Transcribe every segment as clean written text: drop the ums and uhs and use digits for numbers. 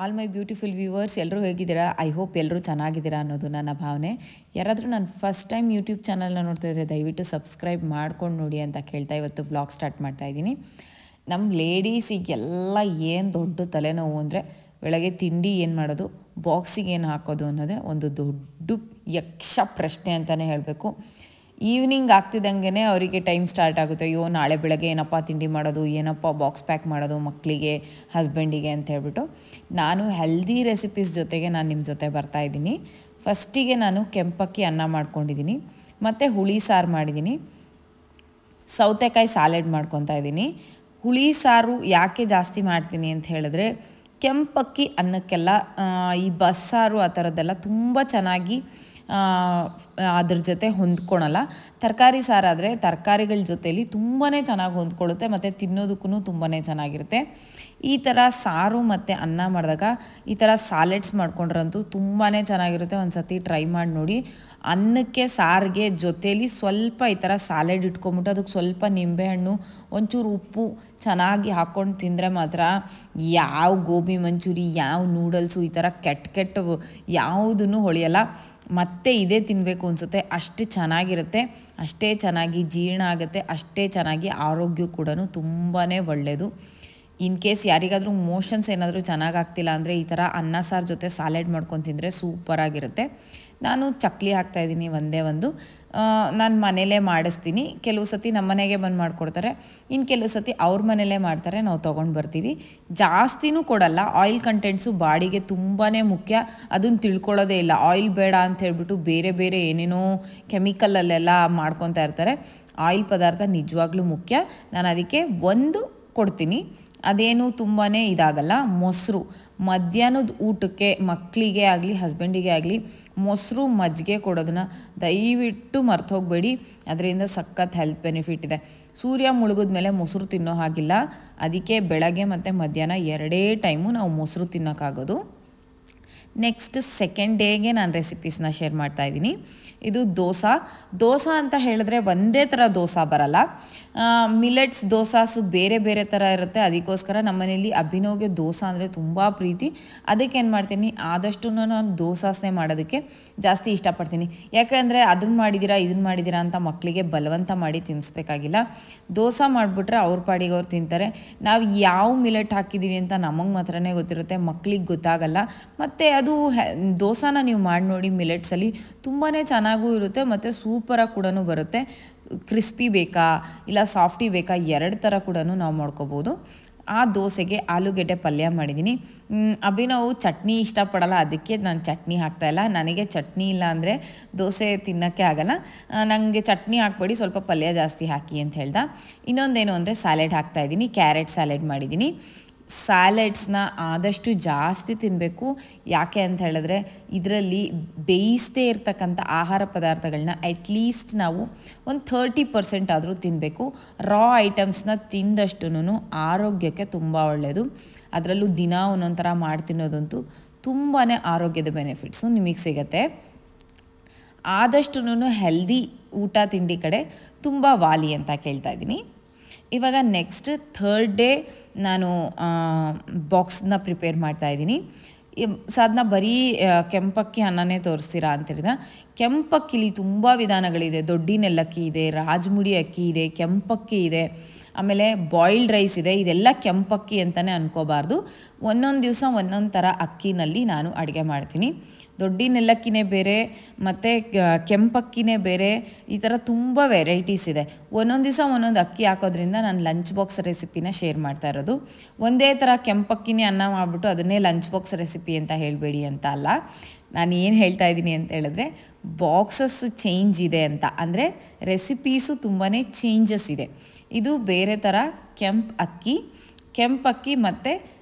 All my beautiful viewers ಎಲ್ಲರೂ ಹೇಗಿದ್ದೀರಾ? I hope ಎಲ್ಲರೂ ಚೆನ್ನಾಗಿದ್ದೀರಾ ಅನ್ನೋದು ನನ್ನ ಭಾವನೆ. ಯಾರಾದರೂ ನಾನು ಫಸ್ಟ್ ಟೈಮ್ ಯೂಟ್ಯೂಬ್ ಚಾನಲ್ನ ನೋಡ್ತಾಯಿದ್ರೆ ದಯವಿಟ್ಟು ಸಬ್ಸ್ಕ್ರೈಬ್ ಮಾಡ್ಕೊಂಡು ನೋಡಿ ಅಂತ ಕೇಳ್ತಾ ಇವತ್ತು ವ್ಲಾಗ್ ಸ್ಟಾರ್ಟ್ ಮಾಡ್ತಾಯಿದ್ದೀನಿ. ನಮ್ಮ ಲೇಡೀಸಿಗೆಲ್ಲ ಏನು ದೊಡ್ಡ ತಲೆನೋವು ಅಂದರೆ ಬೆಳಗ್ಗೆ ತಿಂಡಿ ಏನು ಮಾಡೋದು, ಬಾಕ್ಸಿಗೆ ಏನು ಹಾಕೋದು ಅನ್ನೋದೇ ಒಂದು ದೊಡ್ಡ ಯಕ್ಷ ಪ್ರಶ್ನೆ ಅಂತಲೇ ಹೇಳಬೇಕು. ಈವ್ನಿಂಗ್ ಆಗ್ತಿದ್ದಂಗೆ ಅವರಿಗೆ ಟೈಮ್ ಸ್ಟಾರ್ಟ್ ಆಗುತ್ತೆ. ಅಯ್ಯೋ ನಾಳೆ ಬೆಳಗ್ಗೆ ಏನಪ್ಪ ತಿಂಡಿ ಮಾಡೋದು, ಏನಪ್ಪ ಬಾಕ್ಸ್ ಪ್ಯಾಕ್ ಮಾಡೋದು ಮಕ್ಕಳಿಗೆ, ಹಸ್ಬೆಂಡಿಗೆ ಅಂತ ಹೇಳ್ಬಿಟ್ಟು ನಾನು ಹೆಲ್ದಿ ರೆಸಿಪೀಸ್ ಜೊತೆಗೆ ನಾನು ನಿಮ್ಮ ಜೊತೆ ಬರ್ತಾಯಿದ್ದೀನಿ. ಫಸ್ಟಿಗೆ ನಾನು ಕೆಂಪಕ್ಕಿ ಅನ್ನ ಮಾಡ್ಕೊಂಡಿದ್ದೀನಿ, ಮತ್ತು ಹುಳಿ ಸಾರು ಮಾಡಿದ್ದೀನಿ, ಸೌತೆಕಾಯಿ ಸಾಲೆಡ್ ಮಾಡ್ಕೊತಾ ಇದ್ದೀನಿ. ಹುಳಿ ಸಾರು ಯಾಕೆ ಜಾಸ್ತಿ ಮಾಡ್ತೀನಿ ಅಂತ ಹೇಳಿದ್ರೆ, ಕೆಂಪಕ್ಕಿ ಅನ್ನಕ್ಕೆಲ್ಲ ಈ ಬಸ್ಸಾರು ಆ ಥರದ್ದೆಲ್ಲ ತುಂಬ ಚೆನ್ನಾಗಿ ಅದ್ರ ಜೊತೆ ಹೊಂದ್ಕೊಳಲ್ಲ. ತರಕಾರಿ ಸಾರಾದರೆ ತರಕಾರಿಗಳ ಜೊತೆಯಲ್ಲಿ ತುಂಬಾ ಚೆನ್ನಾಗಿ ಹೊಂದ್ಕೊಳ್ಳುತ್ತೆ ಮತ್ತು ತಿನ್ನೋದಕ್ಕೂ ತುಂಬಾ ಚೆನ್ನಾಗಿರುತ್ತೆ. ಈ ಥರ ಸಾರು ಮತ್ತು ಅನ್ನ ಮಾಡಿದಾಗ ಈ ಥರ ಸಾಲೆಡ್ಸ್ ಮಾಡ್ಕೊಂಡ್ರಂತೂ ತುಂಬಾ ಚೆನ್ನಾಗಿರುತ್ತೆ. ಒಂದು ಸತಿ ಟ್ರೈ ಮಾಡಿ ನೋಡಿ. ಅನ್ನಕ್ಕೆ ಸಾರಿಗೆ ಜೊತೇಲಿ ಸ್ವಲ್ಪ ಈ ಥರ ಸಾಲೆಡ್ ಇಟ್ಕೊಂಬಿಟ್ಟು ಅದಕ್ಕೆ ಸ್ವಲ್ಪ ನಿಂಬೆಹಣ್ಣು, ಒಂಚೂರು ಉಪ್ಪು ಚೆನ್ನಾಗಿ ಹಾಕ್ಕೊಂಡು ತಿಂದರೆ ಮಾತ್ರ ಯಾವ ಗೋಬಿ ಮಂಚೂರಿ, ಯಾವ ನೂಡಲ್ಸು ಈ ಥರ ಕೆಟ್ಟ ಯಾವುದೂ ಹೊಳೆಯಲ್ಲ. ಮತ್ತೆ ಇದೇ ತಿನ್ನಬೇಕು ಅನಿಸುತ್ತೆ. ಅಷ್ಟು ಚೆನ್ನಾಗಿರುತ್ತೆ, ಅಷ್ಟೇ ಚೆನ್ನಾಗಿ ಜೀರ್ಣ ಆಗುತ್ತೆ, ಅಷ್ಟೇ ಚೆನ್ನಾಗಿ ಆರೋಗ್ಯ ಕೂಡ ತುಂಬಾ ಒಳ್ಳೆಯದು. ಇನ್ ಕೇಸ್ ಯಾರಿಗಾದರೂ ಮೋಷನ್ಸ್ ಏನಾದರೂ ಚೆನ್ನಾಗಾಗ್ತಿಲ್ಲ ಅಂದರೆ ಈ ಥರ ಅನ್ನ ಸಾರು ಜೊತೆ ಸಾಲೆಡ್ ಮಾಡ್ಕೊಂಡು ತಿಂದರೆ ಸೂಪರಾಗಿರುತ್ತೆ. ನಾನು ಚಕ್ಲಿ ಹಾಕ್ತಾಯಿದ್ದೀನಿ ಒಂದೇ ಒಂದು. ನಾನು ಮನೇಲೇ ಮಾಡಿಸ್ತೀನಿ. ಕೆಲವು ಸತಿ ನಮ್ಮ ಮನೆಗೆ ಬಂದು ಮಾಡಿಕೊಡ್ತಾರೆ, ಇನ್ನು ಕೆಲವು ಸತಿ ಅವ್ರ ಮನೇಲೇ ಮಾಡ್ತಾರೆ, ನಾವು ತೊಗೊಂಡು ಬರ್ತೀವಿ. ಜಾಸ್ತಿನೂ ಕೊಡಲ್ಲ. ಆಯಿಲ್ ಕಂಟೆಂಟ್ಸು ಬಾಡಿಗೆ ತುಂಬಾ ಮುಖ್ಯ. ಅದನ್ನು ತಿಳ್ಕೊಳ್ಳೋದೇ ಇಲ್ಲ. ಆಯಿಲ್ ಬೇಡ ಅಂತ ಹೇಳ್ಬಿಟ್ಟು ಬೇರೆ ಬೇರೆ ಏನೇನೋ ಕೆಮಿಕಲಲ್ಲೆಲ್ಲ ಮಾಡ್ಕೊತಾ ಇರ್ತಾರೆ. ಆಯಿಲ್ ಪದಾರ್ಥ ನಿಜವಾಗ್ಲೂ ಮುಖ್ಯ. ನಾನು ಅದಕ್ಕೆ ಒಂದು ಕೊಡ್ತೀನಿ, ಅದೇನು ತುಂಬಾ ಇದಾಗಲ್ಲ. ಮೊಸರು ಮಧ್ಯಾಹ್ನದ ಊಟಕ್ಕೆ ಮಕ್ಕಳಿಗೆ ಆಗಲಿ ಹಸ್ಬೆಂಡಿಗೆ ಆಗಲಿ ಮೊಸರು ಮಜ್ಜಿಗೆ ಕೊಡೋದನ್ನ ದಯವಿಟ್ಟು ಮರ್ತು ಹೋಗಬೇಡಿ. ಅದರಿಂದ ಸಖತ್ ಹೆಲ್ತ್ ಬೆನಿಫಿಟ್ ಇದೆ. ಸೂರ್ಯ ಮುಳುಗಿದ ಮೇಲೆ ಮೊಸರು ತಿನ್ನೋ ಹಾಗಿಲ್ಲ. ಅದಕ್ಕೆ ಬೆಳಗ್ಗೆ ಮತ್ತು ಮಧ್ಯಾಹ್ನ ಎರಡೇ ಟೈಮು ನಾವು ಮೊಸರು ತಿನ್ನೋಕ್ಕಾಗೋದು. ನೆಕ್ಸ್ಟ್ ಸೆಕೆಂಡ್ ಡೇಗೆ ನಾನು ರೆಸಿಪೀಸ್ನ ಶೇರ್ ಮಾಡ್ತಾಯಿದ್ದೀನಿ. ಇದು ದೋಸೆ ಅಂತ ಹೇಳಿದ್ರೆ ಒಂದೇ ಥರ ದೋಸೆ ಬರಲ್ಲ. ಮಿಲೆಟ್ಸ್ ದೋಸಾಸ್ ಬೇರೆ ಬೇರೆ ಥರ ಇರುತ್ತೆ. ಅದಕ್ಕೋಸ್ಕರ ನಮ್ಮ ಮನೇಲಿ ಅಭಿನವ್ಗೆ ದೋಸೆ ಅಂದರೆ ತುಂಬ ಪ್ರೀತಿ. ಅದಕ್ಕೆ ಏನು ಮಾಡ್ತೀನಿ, ಆದಷ್ಟು ನಾನು ದೋಸಾಸನೇ ಮಾಡೋದಕ್ಕೆ ಜಾಸ್ತಿ ಇಷ್ಟಪಡ್ತೀನಿ. ಯಾಕೆಂದರೆ ಅದನ್ನು ಮಾಡಿದ್ದೀರಾ ಇದನ್ನು ಮಾಡಿದ್ದೀರಾ ಅಂತ ಮಕ್ಕಳಿಗೆ ಬಲವಂತ ಮಾಡಿ ತಿನ್ನಿಸ್ಬೇಕಾಗಿಲ್ಲ. ದೋಸೆ ಮಾಡಿಬಿಟ್ರೆ ಅವ್ರ ಪಾಡಿಗೆ ಅವ್ರು ತಿಂತಾರೆ. ನಾವು ಯಾವ ಮಿಲೆಟ್ ಹಾಕಿದ್ದೀವಿ ಅಂತ ನಮಗೆ ಮಾತ್ರನೇ ಗೊತ್ತಿರುತ್ತೆ, ಮಕ್ಕಳಿಗೆ ಗೊತ್ತಾಗಲ್ಲ. ಮತ್ತು ಅದು ದೋಸೆನ ನೀವು ಮಾಡಿ ನೋಡಿ, ಮಿಲೆಟ್ಸಲ್ಲಿ ತುಂಬಾ ಚೆನ್ನಾಗೂ ಇರುತ್ತೆ ಮತ್ತು ಸೂಪರಾಗಿ ಕೂಡ ಬರುತ್ತೆ. ಕ್ರಿಸ್ಪಿ ಬೇಕಾ ಇಲ್ಲ ಸಾಫ್ಟಿ ಬೇಕಾ, ಎರಡು ಥರ ಕೂಡ ನಾವು ಮಾಡ್ಕೋಬೋದು. ಆ ದೋಸೆಗೆ ಆಲೂಗೆಡ್ಡೆ ಪಲ್ಯ ಮಾಡಿದ್ದೀನಿ. ಅಭಿನವ್ ಚಟ್ನಿ ಇಷ್ಟಪಡಲ್ಲ, ಅದಕ್ಕೆ ನಾನು ಚಟ್ನಿ ಹಾಕ್ತಾಯಿಲ್ಲ. ನನಗೆ ಚಟ್ನಿ ಇಲ್ಲ ಅಂದರೆ ದೋಸೆ ತಿನ್ನೋಕ್ಕೆ ಆಗಲ್ಲ. ನನಗೆ ಚಟ್ನಿ ಹಾಕ್ಬೇಡಿ, ಸ್ವಲ್ಪ ಪಲ್ಯ ಜಾಸ್ತಿ ಹಾಕಿ ಅಂತ ಹೇಳ್ದೆ. ಇನ್ನೊಂದೇನು ಅಂದರೆ ಸ್ಯಾಲೆಡ್ ಹಾಕ್ತಾಯಿದ್ದೀನಿ. ಕ್ಯಾರೆಟ್ ಸ್ಯಾಲೆಡ್ ಮಾಡಿದ್ದೀನಿ. ಸ್ಯಾಲೆಡ್ಸ್ನ ಆದಷ್ಟು ಜಾಸ್ತಿ ತಿನ್ನಬೇಕು. ಯಾಕೆ ಅಂತ ಹೇಳಿದ್ರೆ ಇದರಲ್ಲಿ ಬೇಯಿಸದೇ ಇರ್ತಕ್ಕಂಥ ಆಹಾರ ಪದಾರ್ಥಗಳನ್ನ ಅಟ್ಲೀಸ್ಟ್ ನಾವು ಒಂದು 30% ಆದರೂ ತಿನ್ನಬೇಕು. ರಾ ಐಟಮ್ಸ್ನ ತಿಂದಷ್ಟು ಆರೋಗ್ಯಕ್ಕೆ ತುಂಬ ಒಳ್ಳೆಯದು. ಅದರಲ್ಲೂ ದಿನ ಒಂದೊಂದು ಥರ ಮಾಡಿ ತಿನ್ನೋದಂತೂ ತುಂಬಾ ಆರೋಗ್ಯದ ಬೆನಿಫಿಟ್ಸು ನಿಮಗೆ ಸಿಗುತ್ತೆ. ಆದಷ್ಟು ಹೆಲ್ದಿ ಊಟ ತಿಂಡಿ ಕಡೆ ತುಂಬ ವಾಲಿ ಅಂತ ಕೇಳ್ತಾ ಇದ್ದೀನಿ. ಇವಾಗ ನೆಕ್ಸ್ಟ್ ಥರ್ಡ್ ಡೇ ನಾನು ಬಾಕ್ಸ್ನ ಪ್ರಿಪೇರ್ ಮಾಡ್ತಾಯಿದ್ದೀನಿ. ಸಾಧನ ಬರೀ ಕೆಂಪಕ್ಕಿ ಅನ್ನನೇ ತೋರಿಸ್ತೀರಾ ಅಂತೇಳಿದ್ರೆ, ಕೆಂಪಕ್ಕಿಲಿ ತುಂಬ ವಿಧಾನಗಳಿದೆ. ದೊಡ್ಡಿನೆಲ್ಲಕ್ಕಿ ಇದೆ, ರಾಜಮುಡಿ ಅಕ್ಕಿ ಇದೆ, ಕೆಂಪಕ್ಕಿ ಇದೆ, ಆಮೇಲೆ ಬಾಯ್ಲ್ಡ್ ರೈಸ್ ಇದೆ. ಇದೆಲ್ಲ ಕೆಂಪಕ್ಕಿ ಅಂತಲೇ ಅನ್ಕೋಬಾರ್ದು. ಒಂದೊಂದು ದಿವಸ ಒಂದೊಂದು ಥರ ಅಕ್ಕಿನಲ್ಲಿ ನಾನು ಅಡುಗೆ ಮಾಡ್ತೀನಿ. ದೊಡ್ಡಿನೆಲ್ಲಕ್ಕಿನೇ ಬೇರೆ ಮತ್ತು ಕೆಂಪಕ್ಕಿನೇ ಬೇರೆ, ಈ ಥರ ತುಂಬ ವೆರೈಟೀಸ್ ಇದೆ. ಒಂದೊಂದು ದಿವಸ ಒಂದೊಂದು ಅಕ್ಕಿ ಹಾಕೋದ್ರಿಂದ ನಾನು ಲಂಚ್ ಬಾಕ್ಸ್ ರೆಸಿಪಿನ ಶೇರ್ ಮಾಡ್ತಾ ಇರೋದು. ಒಂದೇ ಥರ ಕೆಂಪಕ್ಕಿನೇ ಅನ್ನ ಮಾಡಿಬಿಟ್ಟು ಅದನ್ನೇ ಲಂಚ್ ಬಾಕ್ಸ್ ರೆಸಿಪಿ ಅಂತ ಹೇಳಬೇಡಿ ಅಂತ ಅಲ್ಲ. ನಾನು ಏನು ಹೇಳ್ತಾ ಇದ್ದೀನಿ ಅಂತ ಹೇಳಿದ್ರೆ, ಬಾಕ್ಸಸ್ ಚೇಂಜ್ ಇದೆ ಅಂತ, ಅಂದರೆ ರೆಸಿಪೀಸು ತುಂಬಾ ಚೇಂಜಸ್ ಇದೆ. ಇದು ಬೇರೆ ಥರ ಕೆಂಪಕ್ಕಿ ಮತ್ತು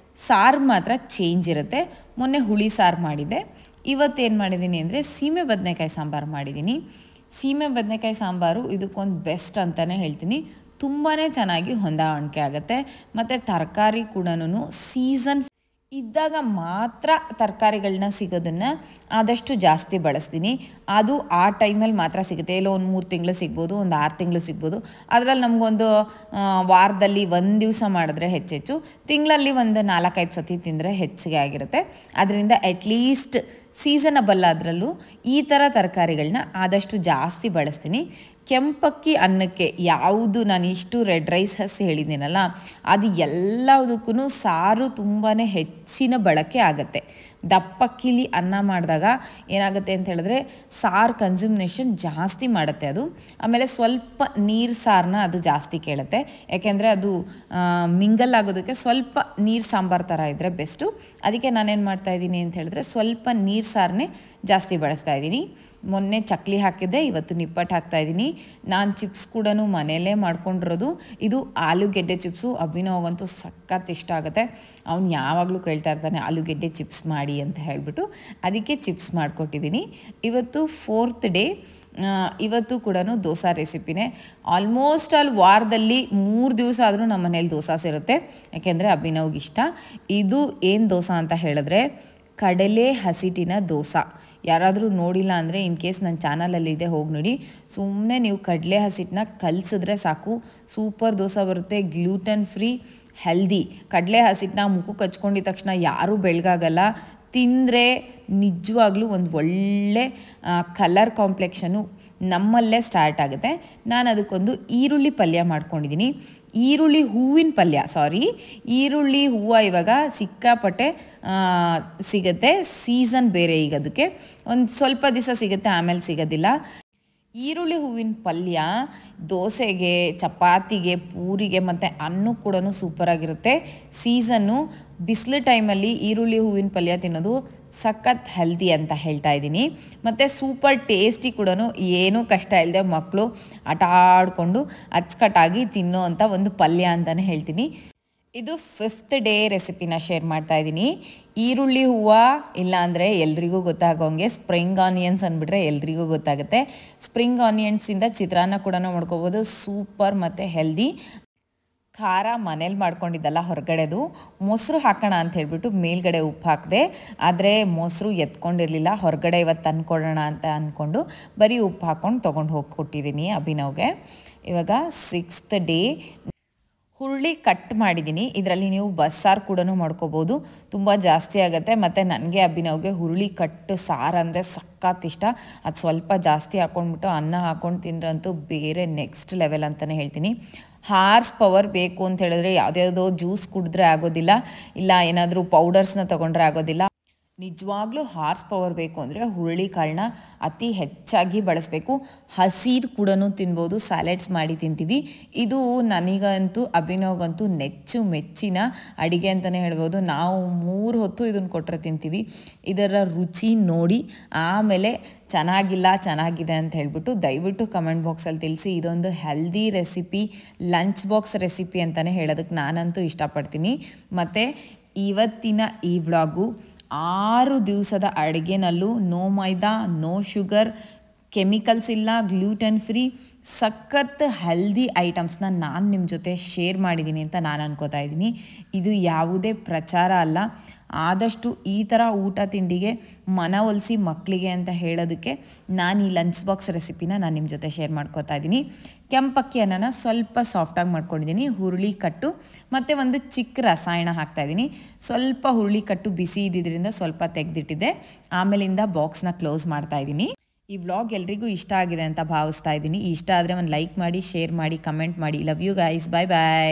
ಸಾರು ಮಾತ್ರ ಚೇಂಜ್ ಇರುತ್ತೆ. ಮೊನ್ನೆ ಹುಳಿ ಸಾರು ಮಾಡಿದ್ದೆ. ಇವತ್ತೇನು ಮಾಡಿದ್ದೀನಿ ಅಂದರೆ ಸೀಮೆ ಬದನೆಕಾಯಿ ಸಾಂಬಾರು ಮಾಡಿದ್ದೀನಿ. ಸೀಮೆ ಬದನೆಕಾಯಿ ಸಾಂಬಾರು ಇದಕ್ಕೊಂದು ಬೆಸ್ಟ್ ಅಂತಲೇ ಹೇಳ್ತೀನಿ. ತುಂಬಾ ಚೆನ್ನಾಗಿ ಹೊಂದಾಣಿಕೆ ಆಗುತ್ತೆ. ಮತ್ತು ತರಕಾರಿ ಕೂಡ ಸೀಸನ್ ಇದ್ದಾಗ ಮಾತ್ರ ತರಕಾರಿಗಳನ್ನ ಸಿಗೋದನ್ನು ಆದಷ್ಟು ಜಾಸ್ತಿ ಬಳಸ್ತೀನಿ. ಅದು ಆ ಟೈಮಲ್ಲಿ ಮಾತ್ರ ಸಿಗುತ್ತೆ. ಎಲ್ಲೋ ಒಂದು 3 ತಿಂಗಳು ಸಿಗ್ಬೋದು, ಒಂದು 6 ತಿಂಗಳು ಸಿಗ್ಬೋದು. ಅದರಲ್ಲಿ ನಮಗೊಂದು ವಾರದಲ್ಲಿ ಒಂದು ದಿವಸ ಮಾಡಿದ್ರೆ ಹೆಚ್ಚೆಚ್ಚು, ತಿಂಗಳಲ್ಲಿ ಒಂದು 4-5 ಸತಿ ತಿಂದರೆ ಹೆಚ್ಚಿಗೆ ಆಗಿರುತ್ತೆ. ಅದರಿಂದ ಅಟ್ಲೀಸ್ಟ್ ಸೀಸನಬಲ್ ಅದರಲ್ಲೂ ಈ ಥರ ತರಕಾರಿಗಳನ್ನ ಆದಷ್ಟು ಜಾಸ್ತಿ ಬಳಸ್ತೀನಿ. ಕೆಂಪಕ್ಕಿ ಅನ್ನಕ್ಕೆ ಯಾವುದು ನಾನು ಇಷ್ಟು ರೆಡ್ ರೈಸ್ ಹಸಿ ಹೇಳಿದ್ದೀನಲ್ಲ, ಅದು ಎಲ್ಲದಕ್ಕೂ ಸಾರು ತುಂಬಾ ಹೆಚ್ಚಿನ ಬಳಕೆ ಆಗುತ್ತೆ. ದಪ್ಪಕ್ಕಿಲಿ ಅನ್ನ ಮಾಡಿದಾಗ ಏನಾಗುತ್ತೆ ಅಂತ ಹೇಳಿದ್ರೆ ಸಾರು ಕನ್ಸ್ಯೂಮ್ನೇಷನ್ ಜಾಸ್ತಿ ಮಾಡುತ್ತೆ ಅದು. ಆಮೇಲೆ ಸ್ವಲ್ಪ ನೀರು ಸಾರನ್ನ ಅದು ಜಾಸ್ತಿ ಕೇಳುತ್ತೆ, ಯಾಕೆಂದರೆ ಅದು ಮಿಂಗಲ್ ಆಗೋದಕ್ಕೆ ಸ್ವಲ್ಪ ನೀರು ಸಾಂಬಾರು ಥರ ಇದ್ದರೆ ಬೆಸ್ಟು. ಅದಕ್ಕೆ ನಾನೇನು ಮಾಡ್ತಾಯಿದ್ದೀನಿ ಅಂತ ಹೇಳಿದ್ರೆ ಸ್ವಲ್ಪ ನೀರು ಸಾರನ್ನೇ ಜಾಸ್ತಿ ಬಳಸ್ತಾ ಇದ್ದೀನಿ. ಮೊನ್ನೆ ಚಕ್ಲಿ ಹಾಕಿದ್ದೆ, ಇವತ್ತು ನಿಪ್ಪಟ್ಟು ಹಾಕ್ತಾಯಿದ್ದೀನಿ. ನಾನು ಚಿಪ್ಸ್ ಕೂಡ ಮನೆಯಲ್ಲೇ ಮಾಡ್ಕೊಂಡಿರೋದು. ಇದು ಆಲೂಗೆಡ್ಡೆ ಚಿಪ್ಸು. ಅಭಿನವ್ಗಂತೂ ಸಖತ್ ಇಷ್ಟ ಆಗುತ್ತೆ. ಅವ್ನು ಯಾವಾಗಲೂ ಕೇಳ್ತಾ ಇರ್ತಾನೆ ಆಲೂಗೆಡ್ಡೆ ಚಿಪ್ಸ್ ಮಾಡಿ ಅಂತ ಹೇಳಿಬಿಟ್ಟು, ಅದಕ್ಕೆ ಚಿಪ್ಸ್ ಮಾಡಿಕೊಟ್ಟಿದ್ದೀನಿ. ಇವತ್ತು 4th ಡೇ. ಇವತ್ತು ಕೂಡ ದೋಸೆ ರೆಸಿಪಿನೇ. ಆಲ್ಮೋಸ್ಟ್ ವಾರದಲ್ಲಿ 3 ದಿವಸ ಆದರೂ ನಮ್ಮ ಮನೇಲಿ ದೋಸೆ ಸೇರುತ್ತೆ, ಯಾಕೆಂದರೆ ಅಭಿನವ್ಗೆ ಇಷ್ಟ. ಇದು ಏನು ದೋಸೆ ಅಂತ ಹೇಳಿದ್ರೆ ಕಡಲೆ ಹಸಿಟ್ಟಿನ ದೋಸೆ. ಯಾರಾದರೂ ನೋಡಿಲ್ಲ ಅಂದರೆ ಇನ್ ಕೇಸ್ ನನ್ನ ಚಾನಲಲ್ಲಿದೆ ಹೋಗಿ ನೋಡಿ. ಸುಮ್ಮನೆ ನೀವು ಕಡಲೆ ಹಸಿಟ್ಟನ್ನ ಕಲಸಿದ್ರೆ ಸಾಕು, ಸೂಪರ್ ದೋಸೆ ಬರುತ್ತೆ. Gluten free, healthy. ಕಡಲೆ ಹಸಿಟ್ಟನ್ನ ಮುಖಕ್ಕೆ ಹಚ್ಕೊಂಡಿದ ತಕ್ಷಣ ಯಾರೂ ಬೆಳಗಾಗಲ್ಲ. ತಿಂದರೆ ನಿಜವಾಗ್ಲೂ ಒಂದು ಒಳ್ಳೆ ಕಲರ್ ಕಾಂಪ್ಲೆಕ್ಷನು ನಮ್ಮಲ್ಲೇ ಸ್ಟಾರ್ಟ್ ಆಗುತ್ತೆ. ನಾನು ಅದಕ್ಕೊಂದು ಈರುಳ್ಳಿ ಪಲ್ಯ ಮಾಡ್ಕೊಂಡಿದ್ದೀನಿ. ಈರುಳ್ಳಿ ಹೂವು ಇವಾಗ ಸಿಕ್ಕಾಪಟ್ಟೆ ಸಿಗುತ್ತೆ. ಸೀಸನ್ ಬೇರೆ ಈಗ ಅದಕ್ಕೆ ಒಂದು ಸ್ವಲ್ಪ ದಿವಸ ಸಿಗುತ್ತೆ, ಆಮೇಲೆ ಸಿಗೋದಿಲ್ಲ. ಈರುಳ್ಳಿ ಹೂವಿನ ಪಲ್ಯ ದೋಸೆಗೆ, ಚಪಾತಿಗೆ, ಪೂರಿಗೆ ಮತ್ತು ಅನ್ನಕ್ಕೆ ಕೂಡ ಸೂಪರಾಗಿರುತ್ತೆ. ಸೀಸನ್ನು ಬಿಸಿಲು ಟೈಮಲ್ಲಿ ಈರುಳ್ಳಿ ಹೂವಿನ ಪಲ್ಯ ತಿನ್ನೋದು ಸಖತ್ ಹೆಲ್ದಿ ಅಂತ ಹೇಳ್ತಾ ಇದ್ದೀನಿ. ಮತ್ತು ಸೂಪರ್ ಟೇಸ್ಟಿ ಕೂಡ, ಏನೂ ಕಷ್ಟ ಇಲ್ಲದೆ ಮಕ್ಕಳು ಆಟ ಆಡಿಕೊಂಡು ಅಚ್ಚುಕಟ್ಟಾಗಿ ತಿನ್ನೋ ಅಂಥ ಒಂದು ಪಲ್ಯ ಅಂತಲೇ ಹೇಳ್ತೀನಿ. ಇದು 5th ಡೇ ರೆಸಿಪಿನ ಶೇರ್ ಮಾಡ್ತಾ ಇದ್ದೀನಿ. ಈರುಳ್ಳಿ ಹೂವು ಇಲ್ಲಾಂದರೆ ಎಲ್ರಿಗೂ ಗೊತ್ತಾಗೋಂಗೆ ಸ್ಪ್ರಿಂಗ್ ಆನಿಯನ್ಸ್ ಅಂದ್ಬಿಟ್ರೆ ಎಲ್ರಿಗೂ ಗೊತ್ತಾಗುತ್ತೆ. ಸ್ಪ್ರಿಂಗ್ ಆನಿಯನ್ಸಿಂದ ಚಿತ್ರಾನ್ನ ಕೂಡ ಮಾಡ್ಕೋಬೋದು. ಸೂಪರ್ ಮತ್ತು ಹೆಲ್ದಿ. ಖಾರ ಮನೇಲಿ ಮಾಡ್ಕೊಂಡಿದ್ದಲ್ಲ, ಹೊರಗಡೆದು. ಮೊಸರು ಹಾಕೋಣ ಅಂತ ಹೇಳ್ಬಿಟ್ಟು ಮೇಲ್ಗಡೆ ಉಪ್ಪು ಹಾಕಿದೆ, ಆದರೆ ಮೊಸರು ಎತ್ಕೊಂಡಿರಲಿಲ್ಲ. ಹೊರಗಡೆ ಇವತ್ತು ತಂದ್ಕೊಡೋಣ ಅಂತ ಅಂದ್ಕೊಂಡು ಬರೀ ಉಪ್ಪು ಹಾಕ್ಕೊಂಡು ತೊಗೊಂಡು ಹೋಗಿ ಕೊಟ್ಟಿದ್ದೀನಿ ಅಭಿನವ್ಗೆ. ಇವಾಗ 6th ಡೇ. ಹುರುಳಿ ಕಟ್ ಮಾಡಿದ್ದೀನಿ. ಇದರಲ್ಲಿ ನೀವು ಬಸ್ಸಾರು ಕೂಡ ಮಾಡ್ಕೋಬೋದು, ತುಂಬ ಜಾಸ್ತಿ ಆಗುತ್ತೆ. ಮತ್ತು ನನಗೆ ಅಭಿನವ್ಗೆ ಹುರುಳಿ ಕಟ್ಟು ಸಾರು ಅಂದರೆ ಸಖತ್ ಇಷ್ಟ. ಅದು ಸ್ವಲ್ಪ ಜಾಸ್ತಿ ಹಾಕ್ಕೊಂಡ್ಬಿಟ್ಟು ಅನ್ನ ಹಾಕ್ಕೊಂಡು ತಿಂದ್ರಂತೂ ಬೇರೆ ನೆಕ್ಸ್ಟ್ ಲೆವೆಲ್ ಅಂತಲೇ ಹೇಳ್ತೀನಿ. ಹಾರ್ಸ್ ಪವರ್ ಬೇಕು ಅಂತ ಹೇಳಿದ್ರೆ ಯಾವುದ್ಯಾವುದೋ ಜ್ಯೂಸ್ ಕುಡಿದ್ರೆ ಆಗೋದಿಲ್ಲ, ಇಲ್ಲ ಏನಾದರೂ ಪೌಡರ್ಸ್ನ ತೊಗೊಂಡ್ರೆ ಆಗೋದಿಲ್ಲ. ನಿಜವಾಗ್ಲೂ ಹಾರ್ಸ್ ಪವರ್ ಬೇಕು ಅಂದರೆ ಹುರುಳಿ ಕಾಳನ್ನ ಅತಿ ಹೆಚ್ಚಾಗಿ ಬಳಸಬೇಕು. ಹಸಿದು ಕೂಡ ತಿನ್ಬೋದು, ಸ್ಯಾಲೆಡ್ಸ್ ಮಾಡಿ ತಿಂತೀವಿ. ಇದು ನನಗಂತೂ ಅಭಿನವ್ಗಂತೂ ಮೆಚ್ಚಿನ ಅಡುಗೆ ಅಂತಲೇ ಹೇಳ್ಬೋದು. ನಾವು 3 ಹೊತ್ತು ಇದನ್ನು ಕೊಟ್ಟರೆ ತಿಂತೀವಿ. ಇದರ ರುಚಿ ನೋಡಿ ಆಮೇಲೆ ಚೆನ್ನಾಗಿದೆ ಅಂತ ಹೇಳ್ಬಿಟ್ಟು ದಯವಿಟ್ಟು ಕಮೆಂಟ್ ಬಾಕ್ಸಲ್ಲಿ ತಿಳಿಸಿ. ಇದೊಂದು healthy recipe, lunch box recipe ಅಂತಲೇ ಹೇಳೋದಕ್ಕೆ ನಾನಂತೂ ಇಷ್ಟಪಡ್ತೀನಿ. ಮತ್ತು ಇವತ್ತಿನ ಈ ವ್ಲಾಗು 6 ದಿವಸದ ಅಡುಗೆನಲ್ಲೂ ನೋ ಮೈದಾ, ನೋ ಶುಗರ್, ಕೆಮಿಕಲ್ಸ್ ಇಲ್ಲ, ಗ್ಲೂಟನ್ ಫ್ರೀ, ಸಖತ್ ಹೆಲ್ದಿ ಐಟಮ್ಸ್ನ ನಾನು ನಿಮ್ಮ ಜೊತೆ ಶೇರ್ ಮಾಡಿದ್ದೀನಿ ಅಂತ ನಾನು ಅನ್ಕೋತಾ ಇದ್ದೀನಿ. ಇದು ಯಾವುದೇ ಪ್ರಚಾರ ಅಲ್ಲ. ಆದಷ್ಟು ಈ ಥರ ಊಟ ತಿಂಡಿಗೆ ಮನವೊಲಿಸಿ ಮಕ್ಕಳಿಗೆ ಅಂತ ಹೇಳೋದಕ್ಕೆ ನಾನು ಈ ಲಂಚ್ ಬಾಕ್ಸ್ ರೆಸಿಪಿನ ನಾನು ನಿಮ್ಮ ಜೊತೆ ಶೇರ್ ಮಾಡ್ಕೋತಾ ಇದ್ದೀನಿ. ಕೆಂಪಕ್ಕಿ ಅನ್ನನ ಸ್ವಲ್ಪ ಸಾಫ್ಟಾಗಿ ಮಾಡ್ಕೊಂಡಿದ್ದೀನಿ. ಹುರುಳಿ ಕಟ್ಟು ಮತ್ತು ಒಂದು ಚಿಕ್ಕ ರಸಾಯನ ಹಾಕ್ತಾಯಿದ್ದೀನಿ. ಸ್ವಲ್ಪ ಹುರುಳಿ ಕಟ್ಟು ಬಿಸಿ ಇದ್ದಿದ್ದರಿಂದ ಸ್ವಲ್ಪ ತೆಗೆದಿಟ್ಟಿದ್ದೆ. ಆಮೇಲಿಂದ ಬಾಕ್ಸ್ನ ಕ್ಲೋಸ್ ಮಾಡ್ತಾಯಿದ್ದೀನಿ. ಈ ವ್ಲಾಗ್ ಎಲ್ರಿಗೂ ಇಷ್ಟ ಆಗಿದೆ ಅಂತ ಭಾವಿಸ್ತಾ ಇದ್ದೀನಿ. ಇಷ್ಟ ಆದರೆ ಒಂದು ಲೈಕ್ ಮಾಡಿ, ಶೇರ್ ಮಾಡಿ, ಕಮೆಂಟ್ ಮಾಡಿ. Love you guys. Bye bye.